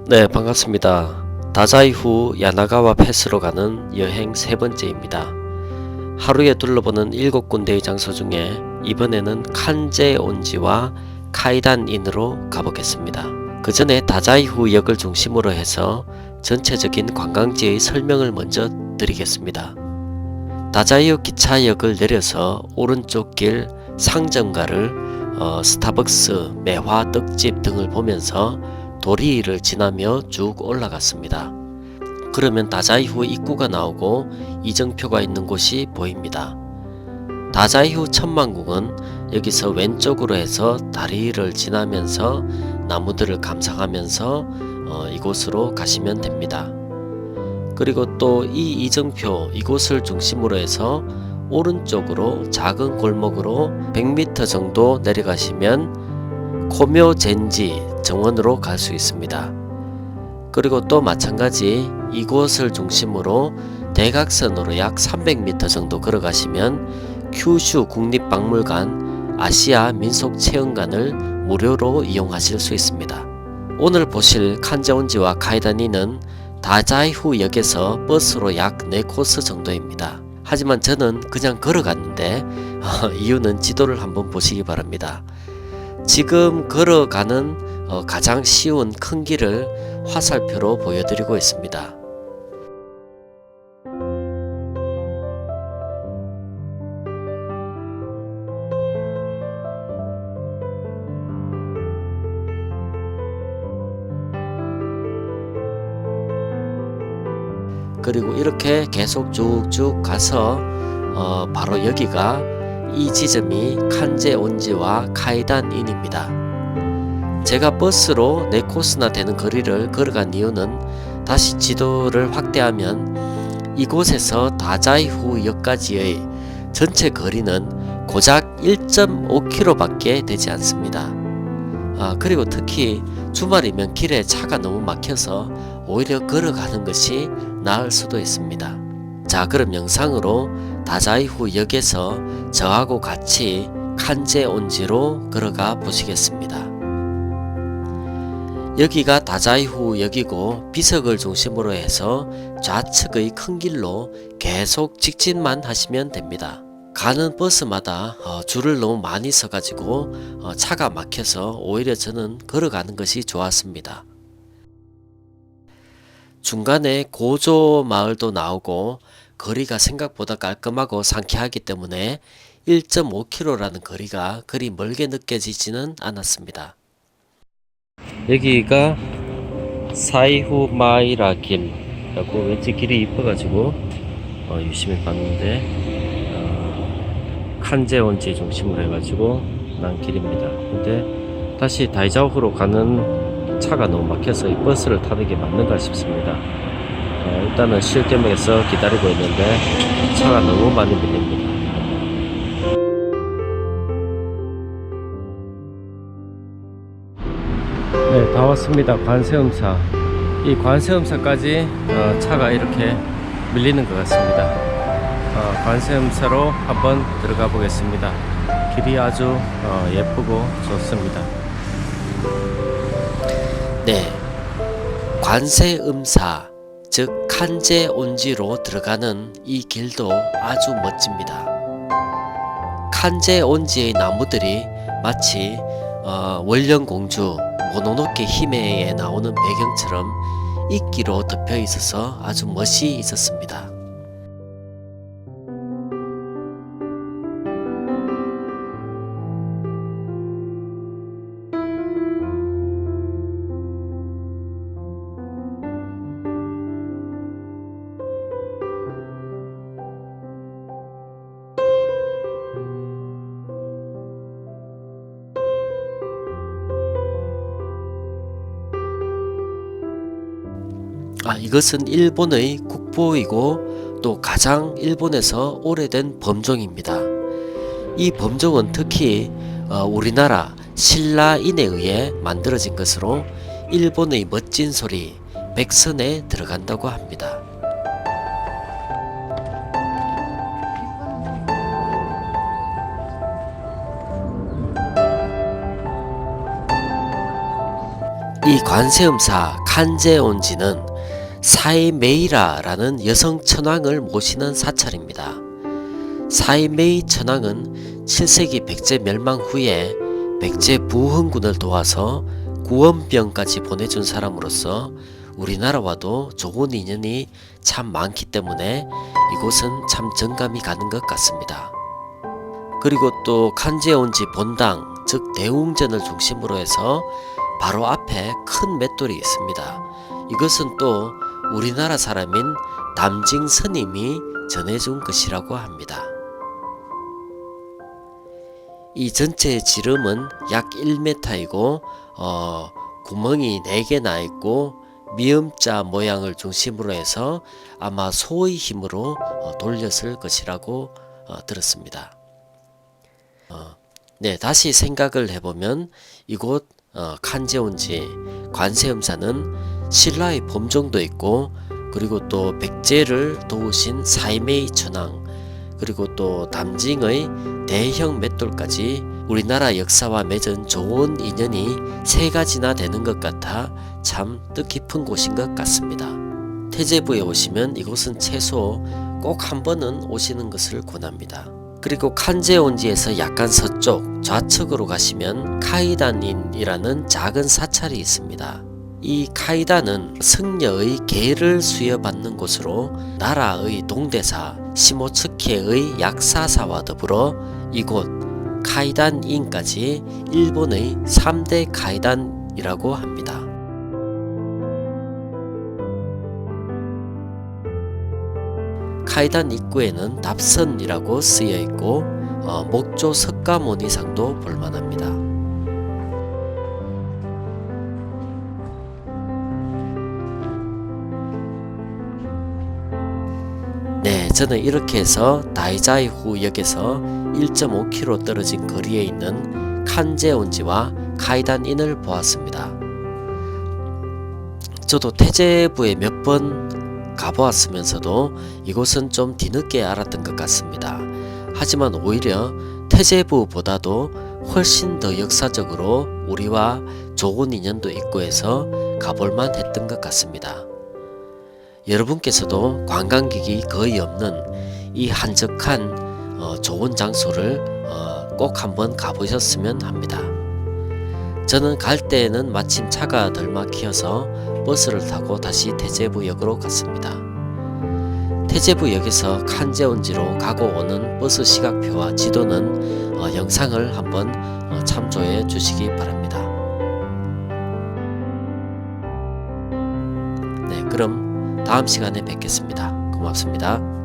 네, 반갑습니다. 다자이후 야나가와 패스로 가는 여행 세 번째입니다. 하루에 둘러보는 7군데의 장소 중에 이번에는 칸제온지와 카이단인으로 가보겠습니다. 그 전에 다자이후 역을 중심으로 해서 전체적인 관광지의 설명을 먼저 드리겠습니다. 다자이후 기차역을 내려서 오른쪽 길 상점가를 스타벅스, 매화, 떡집 등을 보면서 도리를 지나며 쭉 올라갔습니다. 그러면 다자이후 입구가 나오고 이정표가 있는 곳이 보입니다. 다자이후 천만궁은 여기서 왼쪽으로 해서 다리를 지나면서 나무들을 감상하면서 이곳으로 가시면 됩니다. 그리고 또 이 이정표 이곳을 중심으로 해서 오른쪽으로 작은 골목으로 100m 정도 내려가시면 코묘젠지 정원으로 갈 수 있습니다. 그리고 또 마찬가지 이곳을 중심으로 대각선으로 약 300m 정도 걸어가시면 큐슈 국립박물관 아시아 민속체험관을 무료로 이용하실 수 있습니다. 오늘 보실 칸제온지와 카이다니는 다자이후 역에서 버스로 약 4코스 정도입니다. 하지만 저는 그냥 걸어갔는데 이유는 지도를 한번 보시기 바랍니다. 지금 걸어가는 가장 쉬운 큰 길을 화살표로 보여드리고 있습니다. 그리고 이렇게 계속 쭉쭉 가서 바로 여기가 이 지점이 칸제온지와 카이단인입니다. 제가 버스로 4코스나 되는 거리를 걸어간 이유는 다시 지도를 확대하면 이곳에서 다자이후 역까지의 전체 거리는 고작 1.5km 밖에 되지 않습니다. 그리고 특히 주말이면 길에 차가 너무 막혀서 오히려 걸어가는 것이 나을 수도 있습니다. 자, 그럼 영상으로 다자이후 역에서 저하고 같이 칸제온지로 걸어가 보시겠습니다. 여기가 다자이후 역이고 비석을 중심으로 해서 좌측의 큰 길로 계속 직진만 하시면 됩니다. 가는 버스마다 줄을 너무 많이 서가지고 차가 막혀서 오히려 저는 걸어가는 것이 좋았습니다. 중간에 고조 마을도 나오고 거리가 생각보다 깔끔하고 상쾌하기 때문에 1.5km라는 거리가 그리 멀게 느껴지지는 않았습니다. 여기가 사이후마이라 길이라고 왠지 길이 이뻐가지고 유심히 봤는데 칸제온지 중심으로 해가지고 난 길입니다. 근데 다시 다이자오후로 가는 차가 너무 막혀서 이 버스를 타는 게 맞는가 싶습니다. 일단은 실점에서 기다리고 있는데 차가 너무 많이 밀립니다. 네, 다 왔습니다. 관세음사. 이 관세음사까지 차가 이렇게 밀리는 것 같습니다. 관세음사로 한번 들어가 보겠습니다. 길이 아주 예쁘고 좋습니다. 네, 관세음사 즉 칸제온지로 들어가는 이 길도 아주 멋집니다. 칸제온지의 나무들이 마치 월령공주 모노노케 히메에 나오는 배경처럼 이끼로 덮여 있어서 아주 멋이 있었습니다. 이것은 일본의 국보이고 또 가장 일본에서 오래된 범종입니다. 이 범종은 특히 우리나라 신라인에 의해 만들어진 것으로 일본의 멋진 소리 백선에 들어간다고 합니다. 이 관세음사 칸제온지는 사이메이라라는 여성 천왕을 모시는 사찰입니다. 사이메이 천왕은 7세기 백제 멸망 후에 백제 부흥군을 도와서 구원병까지 보내준 사람으로서 우리나라와도 좋은 인연이 참 많기 때문에 이곳은 참 정감이 가는 것 같습니다. 그리고 또 칸제온지 본당, 즉 대웅전을 중심으로 해서 바로 앞에 큰 맷돌이 있습니다. 이것은 또 우리나라 사람인 담징 스님이 전해준 것이라고 합니다. 이 전체의 지름은 약 1m이고 구멍이 4개 나 있고 미음자 모양을 중심으로 해서 아마 소의 힘으로 돌렸을 것이라고 들었습니다. 네, 다시 생각을 해보면 이곳 칸제온지 관세음사는 신라의 범종도 있고, 그리고 또 백제를 도우신 사이메이 천왕, 그리고 또 담징의 대형 맷돌까지 우리나라 역사와 맺은 좋은 인연이 3가지나 되는 것 같아 참 뜻깊은 곳인 것 같습니다. 태제부에 오시면 이곳은 최소 꼭 한 번은 오시는 것을 권합니다. 그리고 칸제온지에서 약간 서쪽 좌측으로 가시면 카이단인이라는 작은 사찰이 있습니다. 이 카이단은 승려의 계를 수여받는 곳으로 나라의 동대사 시모츠케의 약사사와 더불어 이곳 카이단인까지 일본의 3대 카이단이라고 합니다. 카이단 입구에는 답선이라고 쓰여 있고 목조 석가모니상도 볼만합니다. 네, 저는 이렇게 해서 다이자이후 역에서 1.5km 떨어진 거리에 있는 칸제온지와 카이단인을 보았습니다. 저도 태제부에 몇 번 가보았으면서도 이곳은 좀 뒤늦게 알았던 것 같습니다. 하지만 오히려 태제부보다도 훨씬 더 역사적으로 우리와 좋은 인연도 있고 해서 가볼만 했던 것 같습니다. 여러분께서도 관광객이 거의 없는 이 한적한 좋은 장소를 꼭 한번 가보셨으면 합니다. 저는 갈 때에는 마침 차가 덜 막혀서 버스를 타고 다시 태제부역으로 갔습니다. 태제부역에서 칸제온지로 가고 오는 버스 시각표와 지도는 영상을 한번 참조해 주시기 바랍니다. 네, 그럼 다음 시간에 뵙겠습니다. 고맙습니다.